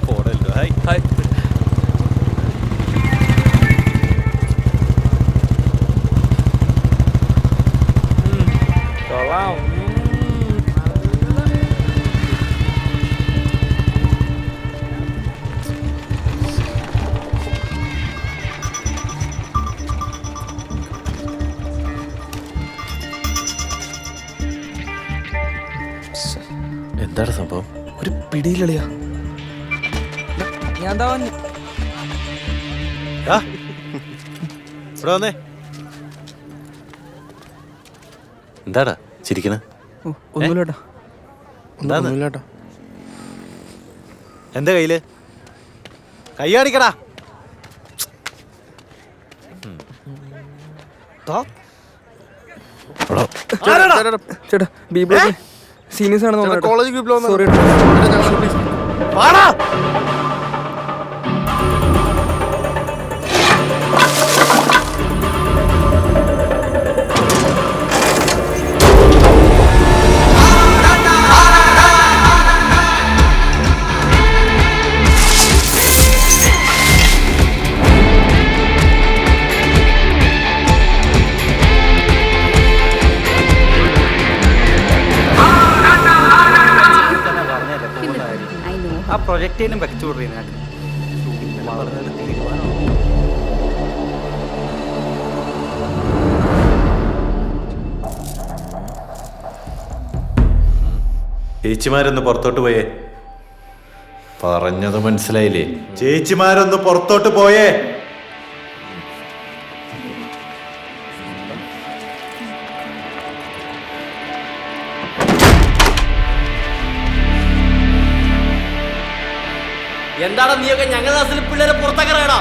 പോടല്ലോ. Hi hi. കൊള്ളാം. എന്താണ് സംഭവം? ഒരു പിടിയിലളിയാ. ഞാൻ ഇവിടെ വന്നേ. എന്താടാ ചിരിക്കണ? ഒന്നുമില്ലേട്ടാ. എന്താ എന്താ കയ്യില്? കയ്യാടിക്കടാ. ചേട്ടാ സീനിയേഴ്സ് ആണ് കോളേജ് ഗ്രൂപ്പിൽ സോറി. ആ പ്രൊജക്റ്റിലും വെച്ചു കൊടുക്കുന്നത് ചേച്ചിമാരൊന്ന് പുറത്തോട്ട് പോയേ. പറഞ്ഞത് മനസ്സിലായില്ലേ? ചേച്ചിമാരൊന്ന് പുറത്തോട്ട് പോയേ. എന്താണ് നീയൊക്കെ ഞങ്ങളുടെ ക്ലാസ്സിൽ പിള്ളേരെ പുറത്തേക്കറയടാ.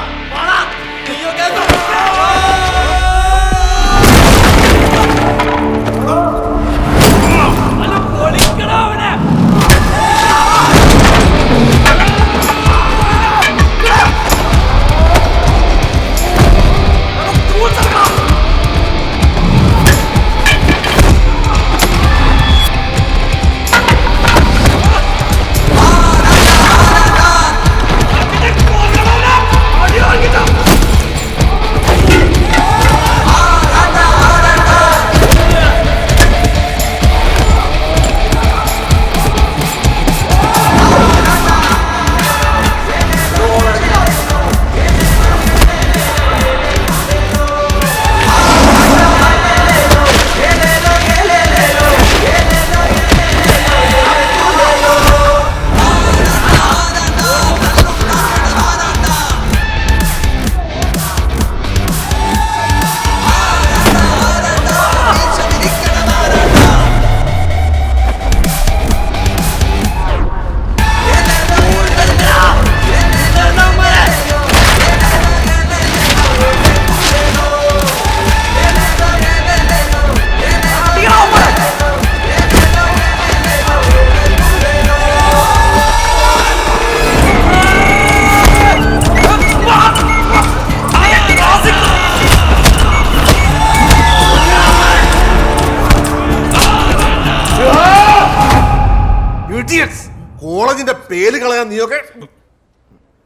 കോളേജിന്റെ പേര് കളയാൻ നീയൊക്കെ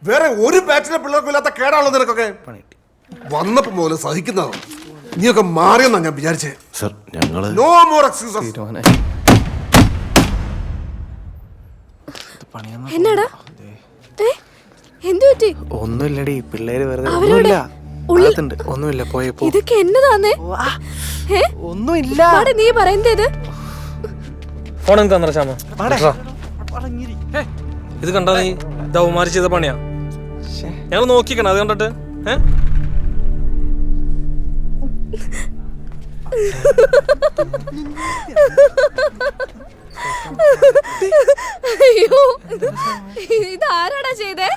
വേറെ ഒരു ബാച്ചിലെ പിള്ളേർക്കും ഇല്ലാത്ത കേടാണല്ലോ നിനക്കൊക്കെ. വന്നപ്പോ മുതൽ സഹിക്കുന്നതാണ്. നീയൊക്കെ മാറിയെന്നാ ഞാൻ വിചാരിച്ചേ. സർ ഞങ്ങള് നോ മോർ എക്സ്ക്യൂസസ്. എന്നാടാ എന്തു പറ്റി? ഒന്നുമില്ലടി, പിള്ളേര് വെറുതെ ഒന്നുമില്ല പോയേ. ഇതൊക്കെ എന്നതാന്നേ? ഒന്നുമില്ല. നീ പറയുന്നത് ഫോൺ എന്താ ശ്യാമ? ഇത് കണ്ടാ നീ ദൗമാരി ചെയ്ത പണിയാ. ഞങ്ങൾ നോക്കിക്കണം അത് കണ്ടിട്ട്. അയ്യോ ഇതാരാടാ ചെയ്തേ?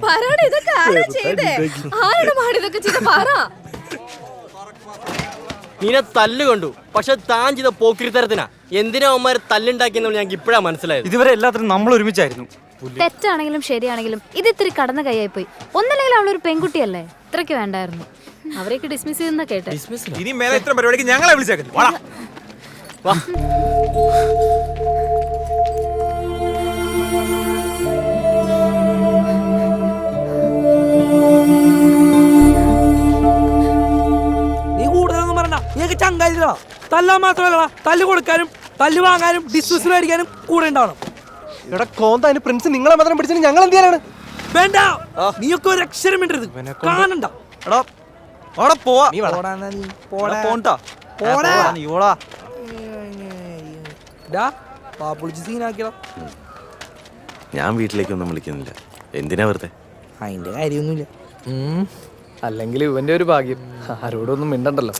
പറയടാ, ഇതൊക്കെ ആരാ ചെയ്തേ? ആരാണ് മാടിയതൊക്കെ ചെയ്ത? പറ. നീനെ തല്ല് കണ്ടു, പക്ഷെ താൻ ചെയ്ത പോക്കിരിത്തരത്തിനാ എന്തിനാ അവന്മാരെ തല്ലുണ്ടാക്കിയെന്ന് ഞങ്ങൾക്ക് ഇപ്പോഴാ മനസ്സിലായത്. ഇതുവരെ എല്ലാത്തിനും നമ്മൾ ഒരുമിച്ചായിരുന്നു. തെറ്റാണെങ്കിലും ശരിയാണെങ്കിലും ഇത് ഇത്തിരി കടന്ന കൈയായി പോയി. ഒന്നല്ലെങ്കിൽ അവളൊരു പെൺകുട്ടിയല്ലേ, ഇത്രയ്ക്ക് വേണ്ടായിരുന്നു. അവരെയൊക്കെ ഡിസ്മിസ് ചെയ്തെന്നാ കേട്ടെ. ഇനി മേലെ ഇത്ര പരിപാടിക്ക് ഞങ്ങളെ വിളിച്ചേക്കുന്നു. വാടാ വാ. തല്ലാൻ മാത്രമല്ല തല്ല് കൊടുക്കാനും തല്ല് വാങ്ങാനും ഡിസ്മിസ് മേടിക്കാനും കൂടെ ഉണ്ടാവണം. ഇവിടെ കോന്താന് പ്രിൻസ് നിങ്ങളെ മാത്രം പിടിച്ചിട്ട് ഞങ്ങൾ എന്ത് ചെയ്യാനാണ്? വേണ്ട, നീയൊക്കെ ഒരു അക്ഷരം മിണ്ടരുത്. കാണണ്ട. എടാ അവിടെ പോവാ. ഞാൻ വീട്ടിലേക്കൊന്നും വിളിക്കുന്നില്ല. എന്തിനാ വെറുതെ? അതിന്റെ കാര്യമൊന്നുമില്ല. അല്ലെങ്കിൽ ഇവന്റെ ഒരു ഭാഗ്യം, ആരോടൊന്നും മിണ്ടണ്ടല്ലോ.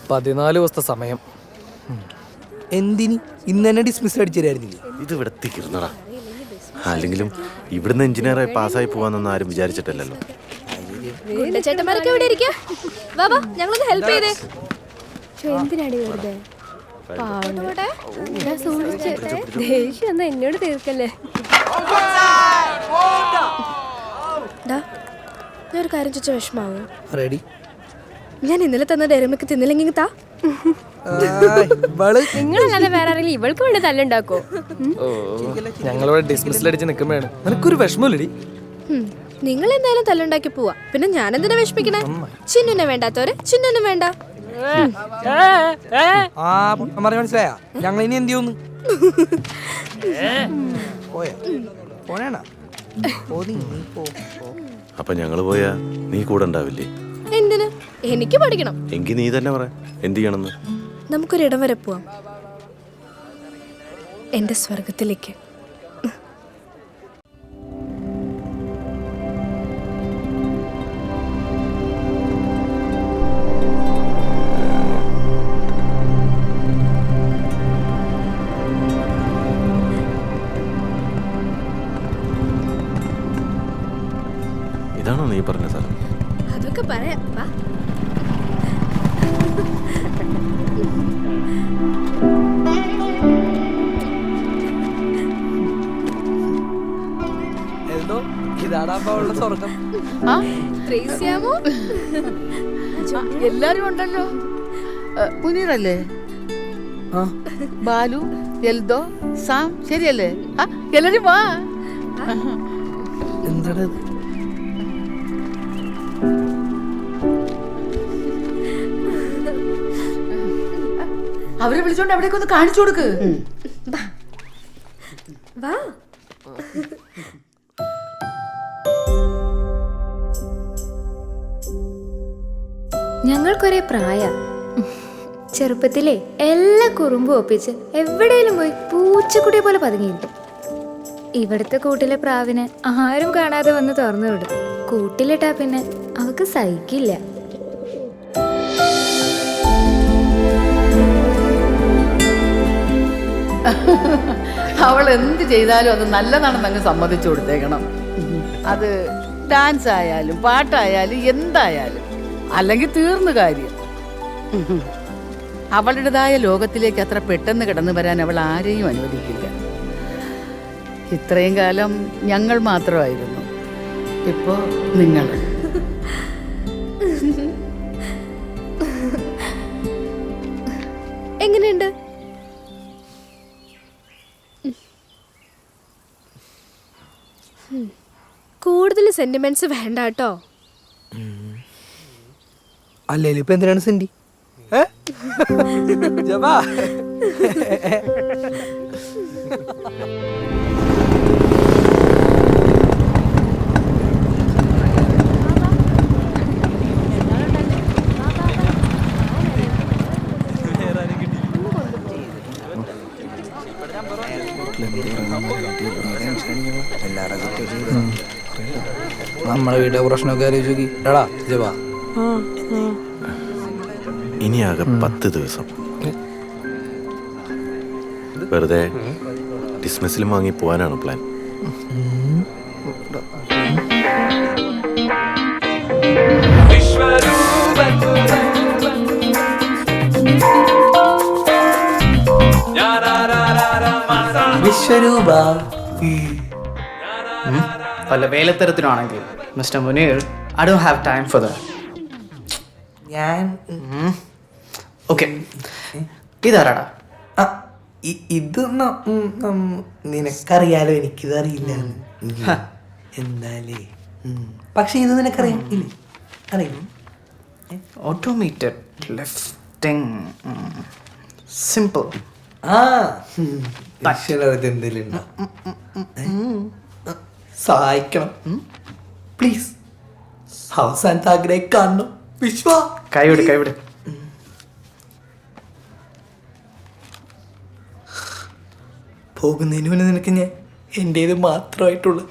14 ദിവസത്തെ സമയം. എന്തിന് ഇന്ന് തന്നെ ഡിസ്മിസ് അടിച്ചു തരായിരുന്നില്ലേ? ഇത് ഇവിടെ തീർന്നടാ. അല്ലെങ്കിലും ഇവിടുന്ന് എഞ്ചിനീയറായി പാസ്സായി പോവാന്നൊന്നും ആരും വിചാരിച്ചിട്ടല്ലോ. ചേട്ടന്മാരൊക്കെ ഇവിടെ ഇരിക്കുക. വാ വാ, ഞങ്ങളൊന്ന് ഹെൽപ്പ് ചെയ്തേ. എന്തിനാടി വെറുതെ ദേഷ്യം എന്നാ എന്നോട് തീർക്കല്ലേ. ഞാൻ ഒരു കാര്യം ചോദിച്ച വിഷമാവോ? റെഡി. ഞാൻ ഇന്നലെ തന്ന ഡയറിമിക്ക് തിന്നില്ലെങ്കിൽ താ. നിങ്ങളല്ലാതെ വേറെ ആരെങ്കിലും ഇവൾക്ക് വേണ്ടി തല്ലുണ്ടാക്കോ? ഞങ്ങളിവിടെ ഡിസ്മിസിൽ അടിച്ച് നിൽക്കുമ്പോഴാണ് നിനക്കൊരു വിഷമമില്ലടി. നിങ്ങൾ എന്തായാലും തല്ലുണ്ടാക്കി പോവാ. പിന്നെ ഞാൻ എന്തിനാ വിഷമിക്കണേ? ചിന്നുനെ വേണ്ടാത്തവരെ ചിന്നുനും വേണ്ട. മനസ്സിലായ ഞങ്ങൾ ഇനി എന്ത് ചെയ്യുന്നു? അപ്പൊ ഞങ്ങള് പോയാ നീ കൂടെ ഉണ്ടാവില്ലേ? എന്തിന്? എനിക്ക് പഠിക്കണം. എങ്കിൽ നീ തന്നെ പറ എന്ത് ചെയ്യണമെന്ന്. നമുക്കൊരിടം വരെ പോവാം, എന്റെ സ്വർഗത്തിലേക്ക്. ഇതാണോ നീ പറഞ്ഞ സ്ഥലം? അതൊക്കെ പറയാം. വാ. ഇതാടാ സ്വർഗം. എല്ലാരും ഉണ്ടല്ലോ. മുനീറല്ലേ? ബാലു, എൽദോ, സാം, ശരിയല്ലേ? എല്ലാരും വാ. എന്താടാ അവരെ വിളിച്ചോണ്ട് അവിടേക്ക് ഒന്ന് കാണിച്ചു കൊടുക്ക്. വാ. ഞങ്ങൾക്കൊരേ പ്രായ. ചെറുപ്പത്തിലെ എല്ലാ കുറുമ്പും ഒപ്പിച്ച് എവിടെയെങ്കിലും പോയി പൂച്ചക്കുട്ടിയെ പോലെ പതുങ്ങിയിരിക്കും. ഇവിടുത്തെ കൂട്ടിലെ പ്രാവിനെ ആരും കാണാതെ വന്ന് തുറന്നു വിടും. കൂട്ടിലിട്ടാ പിന്നെ അവക്ക് സഹിക്കില്ല. അവൾ എന്ത് ചെയ്താലും അത് നല്ലതാണെന്ന് അങ്ങ് സമ്മതിച്ചു കൊടുത്തേക്കണം. അത് ഡാൻസ് ആയാലും പാട്ടായാലും എന്തായാലും, അല്ലെങ്കിൽ തീർന്നു കാര്യം. അവളുടേതായ ലോകത്തിലേക്ക് അത്ര പെട്ടെന്ന് കടന്നു വരാൻ അവൾ ആരെയും അനുവദിക്കില്ല. ഇത്രയും കാലം ഞങ്ങൾ മാത്രമായിരുന്നു, ഇപ്പോ നിങ്ങൾ. എങ്ങനെയുണ്ട്? കൂടുതൽ സെന്റിമെന്റ്സ് വേണ്ട കേട്ടോ. അല്ലേലും ഇപ്പൊ എന്തിനാണ് സെന്റി? നമ്മളെ വീട്ടിലെ പ്രശ്നമൊക്കെ ആലോചിച്ച് നോക്കി. എടാ ജവാ, ഇനിയാകെ 10 ദിവസം. വെറുതെ ഡിസ്മിസിലും വാങ്ങി പോവാനാണ് പ്ലാൻ. വിശ്വരൂപ വല്ല വേലത്തരത്തിനാണെങ്കിൽ mister Munir, I don't have time for that. ഞാൻ ഓക്കെ, ഇതാരാടാ? ഇത് നിനക്കറിയാലോ, എനിക്കിതറിയില്ല. എന്താലേ, പക്ഷെ ഇത് നിനക്കറിയാം ഇല്ലേ? അറിയാം. Automated left acting simple. എന്തെങ്കിലും സഹായിക്കണം പ്ലീസ്. അവസാനത്തെ ആഗ്രഹം കാണണം വിശ്വ. കൈവിട് കൈവിട്. പോകുന്നതിന് മുന്നേ നിനക്ക് ഞാൻ എൻ്റേത് മാത്രമായിട്ടുള്ള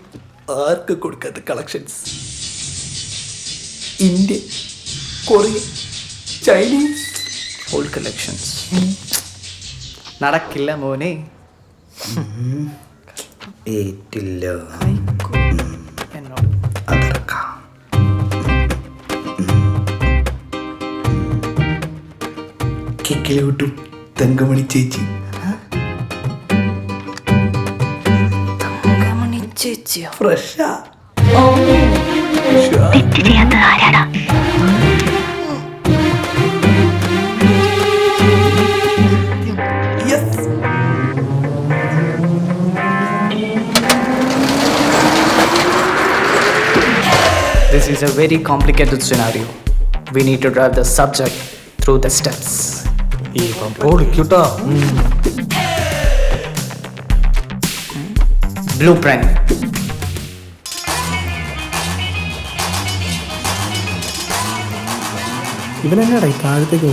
ആർക്ക് കൊടുക്കാത്ത collections, Indian, Korean, Chinese old collections നടക്കില്ല മോനെ. ഏറ്റില്ല എന്നോട് അതർക്കാം. കിക്കിലി വിട്ടു തങ്കമണി ചേച്ചി. ചേച്ചിയോ? ഫ്രഷാ. This is a very complicated scenario. We need to drive the subject through the steps. പൊളിക്കൂട്ടാ. Blueprint. ഇവനെന്നാടാ താഴത്തേക്ക്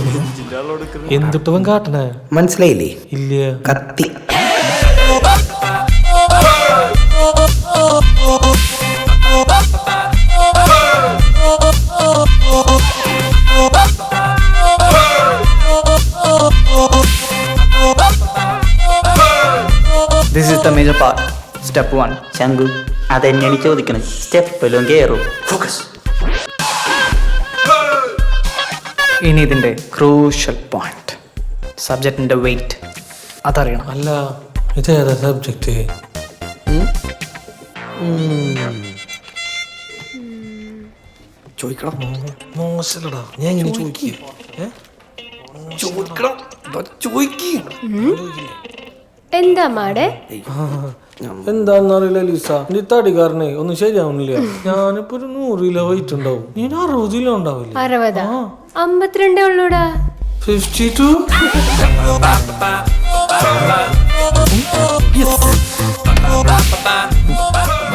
എന്തിട്ടവൻ കാട്ടണേ മനസ്സിലായില്ലേ? ഇല്ല. കത്തി. This is the major part. Step 1. ശങ്കു അതെന്നെയാണ് ചോദിക്കണം. സ്റ്റെപ്പെല്ലാം കയറും. Focus. ഇനി ഇതിൻ്റെ ക്രൂഷ്യൽ പോയിന്റ്, സബ്ജക്റ്റിൻ്റെ വെയിറ്റ് അതറിയണം. അല്ല ഇതേതാ സബ്ജക്റ്റ്? ചോദിക്കണം മോശലടാ. ഞാൻ ഇങ്ങനെ ചോദിക്കും. ചോദിക്കണം ചോദിക്കും. എന്താ മാടെ? എന്താന്നറിയില്ല ലിസ, നീ തടികാരനെ ഒന്നും ശരിയാവുന്നില്ല. ഞാനിപ്പോ ഒരു 100 കിലോ വെയിറ്റ് ഉണ്ടാവും. നീ 60 കിലോ ഉണ്ടാവില്ല. 60? 52 ഉള്ളൂടാ. 52.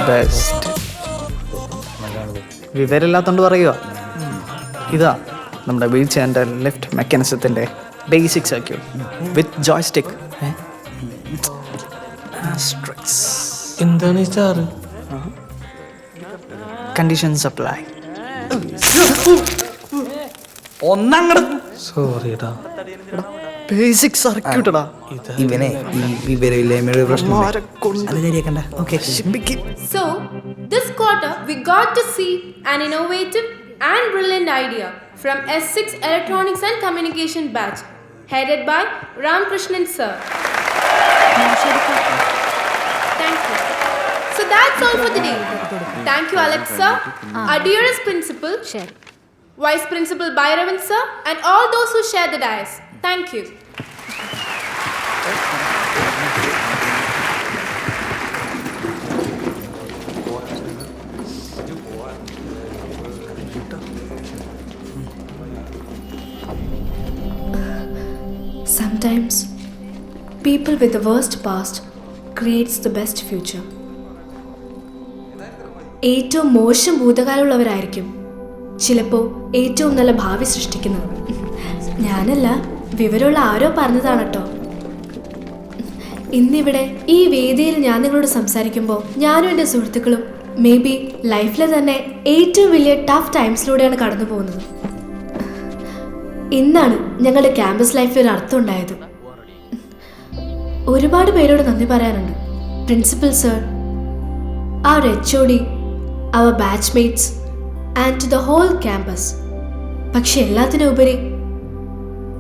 ബെസ്റ്റ്. വിവരമില്ലാത്തോണ്ട് പറയുക. ഇതാ നമ്മുടെ വീൽ ചെയറിൻ്റെ ലിഫ്റ്റ് മെക്കാനിസത്തിൻ്റെ ബേസിക് സർക്യൂട്ട് വിത്ത് ജോയ്സ്റ്റിക്. എന്താണ് ഈ ചാറ്? Conditions apply. സോറിടാ. ബേസിക് സർക്യൂട്ടടാ. ഇവനെ ഈ വിവരമില്ലായ്മയുടെ പ്രശ്നം അത് ശരിയാക്കണ്ട. Okay. So, this quarter we got to see an innovative and brilliant idea from S6 Electronics and Communication batch headed by Ramkrishnan sir. Thank you. So that's all for the day. Thank you Alex sir, our dearest principal, Vice Principal Bhairavan sir, and all those who shared the dais. Thank you. Sometimes people with the worst past creates the best future. ഏറ്റവും മോശം ഭൂതകാലമുള്ളവരായിരിക്കും ചിലപ്പോൾ ഏറ്റവും നല്ല ഭാവി സൃഷ്ടിക്കുന്നത്. ഞാനല്ല, വിവരമുള്ള ആരോ പറഞ്ഞതാണ് കേട്ടോ. ഇന്നിവിടെ ഈ വേദിയിൽ ഞാൻ നിങ്ങളോട് സംസാരിക്കുമ്പോൾ ഞാനും എൻ്റെ സുഹൃത്തുക്കളും മേ ബി ലൈഫിലെ തന്നെ ഏറ്റവും വലിയ ടഫ് ടൈംസിലൂടെയാണ് കടന്നു പോകുന്നത്. ഇന്നാണ് ഞങ്ങളുടെ ക്യാമ്പസ് ലൈഫിൽ ഒരു അർത്ഥം ഉണ്ടായത്. ഒരുപാട് പേരോട് നന്ദി പറയാനുണ്ട്. Principal sir, our HOD, our batchmates and to the whole campus. പക്ഷെ എല്ലാത്തിനും ഉപരി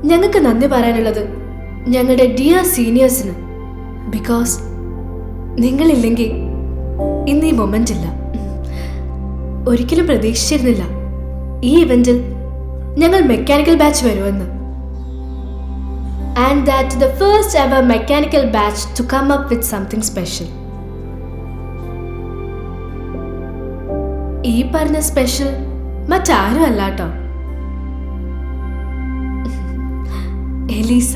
ഞങ്ങൾക്ക് നന്ദി പറയാനുള്ളത് ഞങ്ങളുടെ ഡിയർ സീനിയേഴ്സിന്. ബിക്കോസ് നിങ്ങളില്ലെങ്കിൽ ഇന്ന് ഈ മൊമെൻ്റ് ഇല്ല. ഒരിക്കലും പ്രതീക്ഷിച്ചിരുന്നില്ല ഈ ഇവൻറ്റിൽ ഞങ്ങൾ മെക്കാനിക്കൽ ബാച്ച് വരുമെന്ന്. And that the first ever mechanical batch to come up with something special. ഈ പറഞ്ഞ സ്പെഷ്യൽ മറ്റാരും അല്ല കേട്ടോ. എലീസ.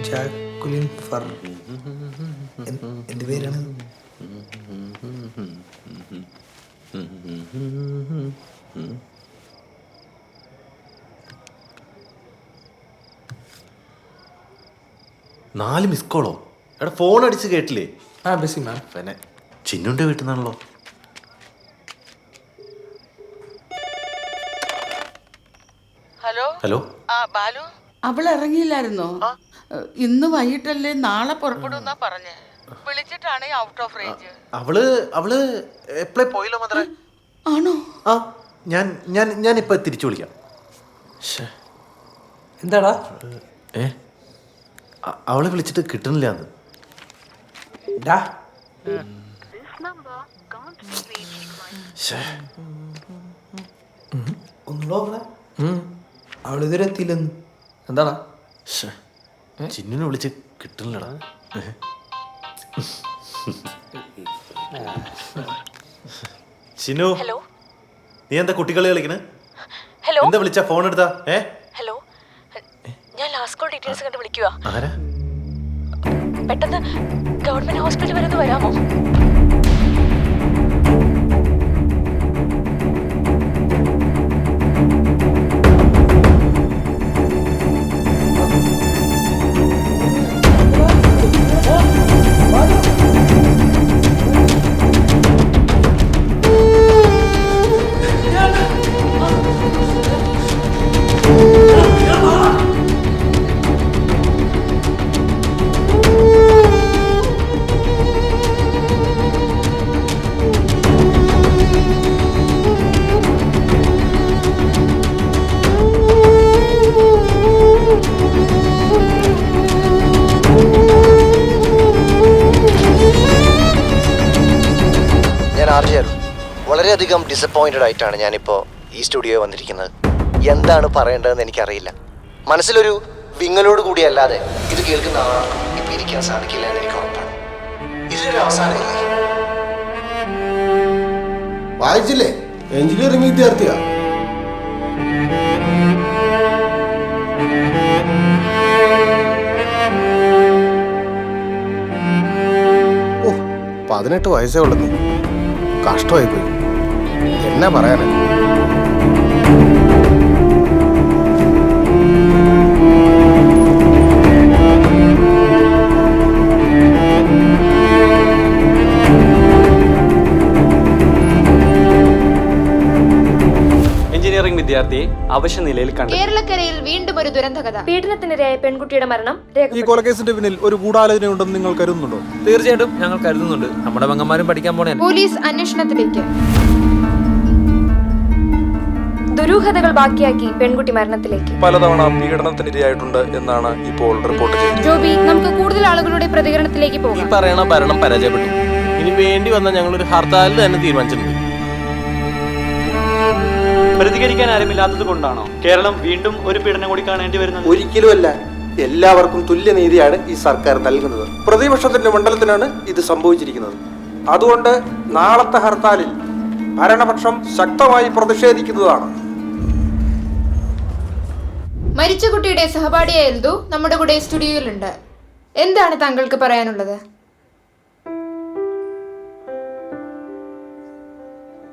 ജാക്കുലിൻ ഫർ എന്ത് പേരാണ്? നാല് മിസ് കോളോ? എടാ ഫോൺ അടിച്ച് കേട്ടില്ലേ? ആ ബിസി മാം. പിന്നെ ചിന്നുന്റെ വീട്ടിൽ നിന്നാണല്ലോ. Hello hello. ആ ബാലു, അവൾ ഇറങ്ങിയില്ലായിരുന്നോ? ഇന്ന് വൈകിട്ടല്ലേ, നാളെ പുറപ്പെടുന്നാ പറഞ്ഞേ. വിളിച്ചിട്ടാണ് ഔട്ട് ഓഫ് റേഞ്ച്. അവള് എപ്പോഴേ പോയില്ലോ മാത്രേ. ആണോ? ആ ഞാൻ ഇപ്പൊ തിരിച്ചു വിളിക്കാം. എന്താടാ? അവളെ വിളിച്ചിട്ട് കിട്ടണില്ലാന്ന്. ഒന്നുകൂടെ അവളിതുവരെ എത്തിയില്ലെന്ന്. എന്താടാ? ചിന്നുനെ വിളിച്ച് കിട്ടണില്ലടാ. ചിന്നു, നീ എന്താ കുട്ടികളി കളിക്കണേ? എന്താ വിളിച്ച ഫോൺ എടുത്താ? ഹലോ, ഞാൻ ലാസ്റ്റ് കോൾ ഡീറ്റെയിൽസ് കണ്ട് വിളിക്കുക. ആരാ? പെട്ടെന്ന് ഗവൺമെന്റ് ഹോസ്പിറ്റൽ വരെ ഒന്ന് വരാമോ? വളരെയധികം ഡിസപ്പോയിൻറ്റഡ് ആയിട്ടാണ് ഞാനിപ്പോൾ ഈ സ്റ്റുഡിയോയിൽ വന്നിരിക്കുന്നത്. എന്താണ് പറയേണ്ടതെന്ന് എനിക്കറിയില്ല. മനസ്സിലൊരു വിങ്ങലോട് കൂടിയല്ലാതെ ഇത് കേൾക്കുന്ന ആർക്കും ഇപ്പൊ ഇരിക്കാൻ സാധിക്കില്ല എന്ന് എനിക്ക് ഉറപ്പാണ്. ഇതിലൊരു അവസാനമില്ലേ? വായിച്ചില്ലേ? എഞ്ചിനീയറിംഗ് വിദ്യാർത്ഥിയാ. ഓ 18 വയസ്സേ ഉള്ളൂ. കഷ്ടമായി പോയി. എന്നാ പറയാനാ? എഞ്ചിനീയറിംഗ് വിദ്യാർത്ഥിയെ അവശ്യ നിലയിൽ കണ്ടു. കേരളക്കരയിൽ വീണ്ടും ഒരു ദുരന്ത കഥ. പീഡനത്തിനിരയായ പെൺകുട്ടിയുടെ മരണം ഈ കൊലക്കേസിന്റെ പിന്നിൽ ഒരു ഗൂഢാലോചനയുണ്ടെന്ന് നിങ്ങൾ കരുതുന്നുണ്ടോ? തീർച്ചയായിട്ടും ഞങ്ങൾ കരുതുന്നുണ്ട്. നമ്മുടെ പെങ്ങന്മാരും പഠിക്കാൻ പോണേ. പോലീസ് അന്വേഷണത്തിലേക്ക്. ദുരൂഹതകൾ ബാക്കിയാക്കി പെൺകുട്ടി മരണത്തിലേക്ക്. പലതവണ പീഡനത്തിനിരയായിട്ടുണ്ട് എന്നാണ് ഇപ്പോൾ റിപ്പോർട്ട് ചെയ്തത്. ജോബി, നമുക്ക് കൂടുതൽ ആളുകളുടെ പ്രതികരണത്തിലേക്ക് ഈ പോകാം. പറയണ ഭരണം പരാജയപ്പെട്ടു. ഇനി വേണ്ടി വന്നാൽ ഞങ്ങളൊരു ഹർത്താലിൽ തന്നെ തീരുമാനിച്ചിട്ടുണ്ട്. പ്രതികരിക്കാൻ ആരുമില്ലാത്തത് കൊണ്ടാണോ കേരളം വീണ്ടും ഒരു പീഡനം കൂടി കാണേണ്ടി വരുന്നത്? ഒരിക്കലുമല്ല. എല്ലാവർക്കും തുല്യനീതിയാണ് ഈ സർക്കാർ നൽകുന്നത്. പ്രതിപക്ഷത്തിന്റെ മണ്ഡലത്തിനാണ് ഇത് സംഭവിച്ചിരിക്കുന്നത്. അതുകൊണ്ട് നാളത്തെ ഹർത്താലിൽ ഭരണപക്ഷം ശക്തമായി പ്രതിഷേധിക്കുന്നതാണ്. മരിച്ച കുട്ടിയുടെ സഹപാഠിയായ എൽദു നമ്മുടെ കൂടെ സ്റ്റുഡിയോയിലുണ്ട്. എന്താണ് താങ്കൾക്ക് പറയാനുള്ളത്?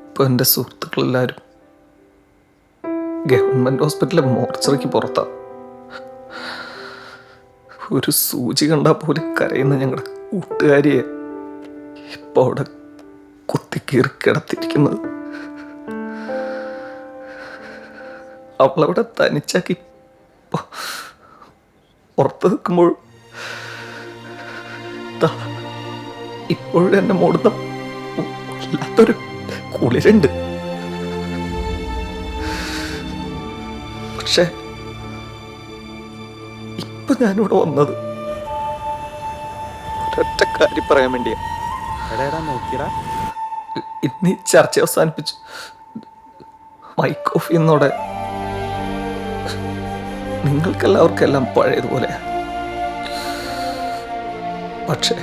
ഇപ്പൊ എൻ്റെ സുഹൃത്തുക്കളെല്ലാവരും ഗവൺമെന്റ് ഹോസ്പിറ്റലിലെ മോർച്ചറിക്ക് പുറത്താ. ഒരു സൂചി കണ്ടാൽ പോലും കരയുന്ന ഞങ്ങളുടെ കൂട്ടുകാരിയെ ഇപ്പൊ അവിടെ കുത്തിക്കീറി കിടത്തിരിക്കുന്നത്. അവളവിടെ തനിച്ചാക്കി പുറത്ത് നിൽക്കുമ്പോൾ ഇപ്പോഴും എന്നെ മൂടുന്ന വല്ലാത്തൊരു കുളിരുണ്ട്. പക്ഷെ ഇപ്പൊ ഞാനിവിടെ വന്നത് ഒരൊറ്റ കാര്യം പറയാൻ വേണ്ടിയാ. ഇന്ന് ഈ ചർച്ച അവസാനിപ്പിച്ചു മൈക്ക് ഓഫ് ചെയ്യുന്നതോടെ നിങ്ങൾക്കെല്ലാവർക്കെല്ലാം പഴയതുപോലെ. പക്ഷേ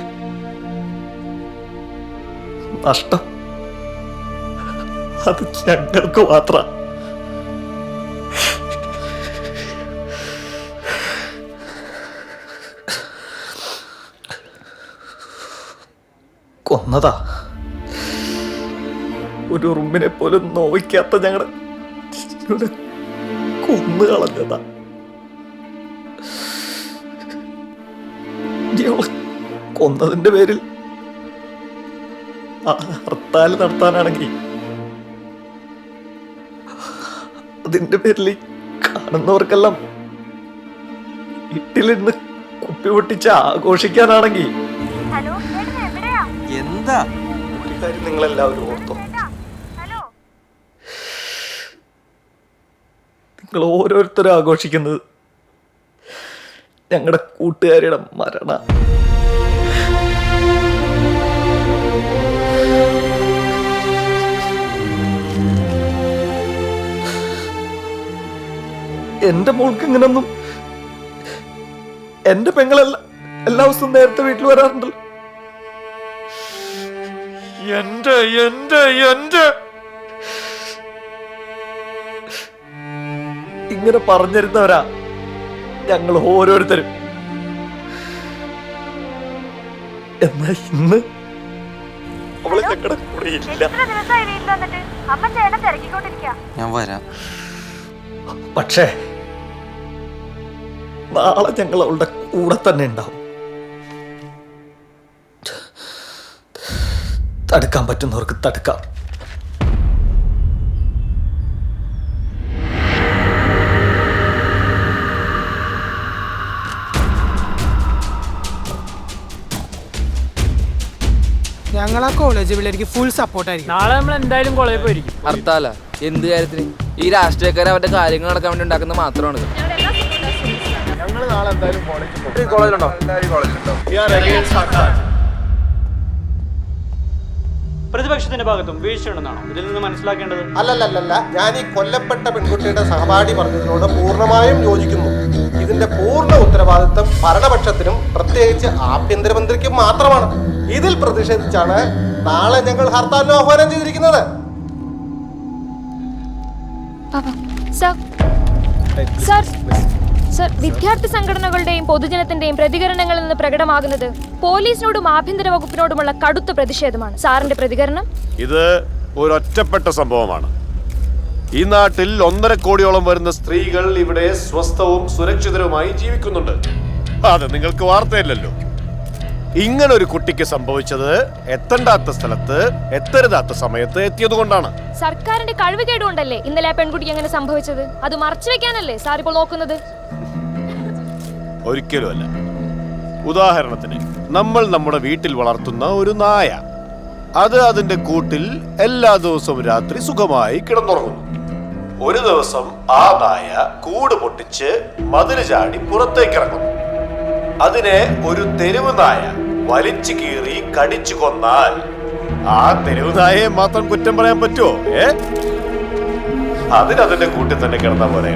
നഷ്ടം അത് ഞങ്ങൾക്ക് മാത്രം. കൊന്നതാ. ഒരു ഉറുമ്പിനെ പോലും നോവിക്കാത്ത ഞങ്ങളുടെ കൊന്നു കളഞ്ഞതാ. കൊന്നതിന്റെ പേരിൽ ഹർത്താൽ നടത്താനാണെങ്കിൽ അതിന്റെ പേരിൽ കാണുന്നവർക്കെല്ലാം വീട്ടിലിരുന്ന് കുപ്പി പൊട്ടിച്ച് ആഘോഷിക്കാനാണെങ്കിൽ എന്താ ഒരു കാര്യം നിങ്ങളെല്ലാവരും ഓർത്തോ. നിങ്ങൾ ഓരോരുത്തരും ആഘോഷിക്കുന്നത് ഞങ്ങളുടെ കൂട്ടുകാരിയുടെ മരണ. എന്റെ മോൾക്ക് ഇങ്ങനൊന്നും എന്റെ പെങ്ങളെല്ലാം എല്ലാ ദിവസവും നേരത്തെ വീട്ടിൽ വരാറുണ്ടല്ലോ. എന്റെ എന്റെ എന്റെ ഇങ്ങനെ പറഞ്ഞിരുന്നവരാ ഞങ്ങൾ ഓരോരുത്തരും. എന്നാ ഇന്ന് അവള് ഞങ്ങളുടെ കൂടെ ഇല്ല. ഞാൻ വരാം. പക്ഷേ നാളെ ഞങ്ങൾ അവളുടെ കൂടെ തന്നെ ഉണ്ടാവും. തടുക്കാൻ പറ്റുന്നവർക്ക് തടുക്കാം. ഞങ്ങൾ ആ കോളേജ് പിള്ളേർക്ക് ഫുൾ സപ്പോർട്ടായിരിക്കും. നാളെ നമ്മൾ എന്തായാലും കോളേജിൽ പോയിരിക്കും. ഹർത്താല എന്ത് കാര്യത്തിന്? ഈ രാഷ്ട്രീയക്കാരെ അവരുടെ കാര്യങ്ങൾ നടക്കാൻ വേണ്ടി ഉണ്ടാക്കുന്നത് മാത്രമാണ്. പ്രതിപക്ഷത്തിന്റെ ഭാഗത്തും വീഴ്ചയുണ്ടെന്നാണോ ഇതിൽ നിന്ന് മനസ്സിലാക്കേണ്ടത്? അല്ലല്ലല്ല, ഞാൻ ഈ കൊല്ലപ്പെട്ട പെൺകുട്ടിയുടെ സഹപാഠി പറഞ്ഞതിനോട് പൂർണ്ണമായും യോജിക്കുന്നു. ഇതിന്റെ പൂർണ്ണ ഉത്തരവാദിത്വം ഭരണപക്ഷത്തിനും പ്രത്യേകിച്ച് ആഭ്യന്തരമന്ത്രിക്കും മാത്രമാണ്. ഇതിൽ പ്രതിഷേധിച്ചാണ് നാളെ ഞങ്ങൾ ഹർത്താലിന് ആഹ്വാനം ചെയ്തിരിക്കുന്നത്. സർ, വിദ്യാർത്ഥി സംഘടനകളുടെയും പൊതുജനത്തിന്റെയും പ്രതികരണങ്ങളിൽ നിന്ന് പ്രകടമാകുന്നത് പോലീസിനോടും ആഭ്യന്തര വകുപ്പിനോടുമുള്ള കടുത്ത പ്രതിഷേധമാണ്. സാറിന്റെ പ്രതികരണം? ഇത് ഒരൊറ്റപ്പെട്ട സംഭവമാണ്. ഈ നാട്ടിൽ 1.5 കോടിയോളം വരുന്ന സ്ത്രീകൾ ഇവിടെ സ്വസ്ഥവും സുരക്ഷിതരുമായി ജീവിക്കുന്നുണ്ട്. അത് നിങ്ങൾക്ക് വാർത്തയില്ലല്ലോ. ഇങ്ങനെ ഒരു കുട്ടിക്ക് സംഭവിച്ചത് എത്തേണ്ടാത്ത സ്ഥലത്ത് എത്തരുതാത്ത സമയത്ത് എത്തിയതുകൊണ്ടാണ്. സർക്കാരിന്റെ കഴിവുകേടുകൊണ്ടല്ലേ ഇന്നലെ ആ പെൺകുട്ടിക്ക് അങ്ങനെ സംഭവിച്ചത്? അത് മറച്ചു വെക്കാനല്ലേ സാർ ഇപ്പോൾ നോക്കുന്നത്? ഒരിക്കലുമല്ല. ഉദാഹരണത്തിന്, നമ്മൾ നമ്മുടെ വീട്ടിൽ വളർത്തുന്ന ഒരു നായ, അത് അതിന്റെ കൂട്ടിൽ എല്ലാ ദിവസവും രാത്രി സുഖമായി കിടന്നുറങ്ങുന്നു. ഒരു ദിവസം ആ നായ കൂട് പൊട്ടിച്ച് മതില് ചാടി പുറത്തേക്ക് ഇറങ്ങുന്നു. അതിനെ ഒരു തെരുവ് നായ വലിച്ചു കീറി കടിച്ചു കൊന്നാൽ ആ തെരുവ് നായയെ മാത്രം കുറ്റം പറയാൻ പറ്റുമോ? അതിനതിന്റെ കൂട്ടിൽ തന്നെ കിടന്ന പോലെ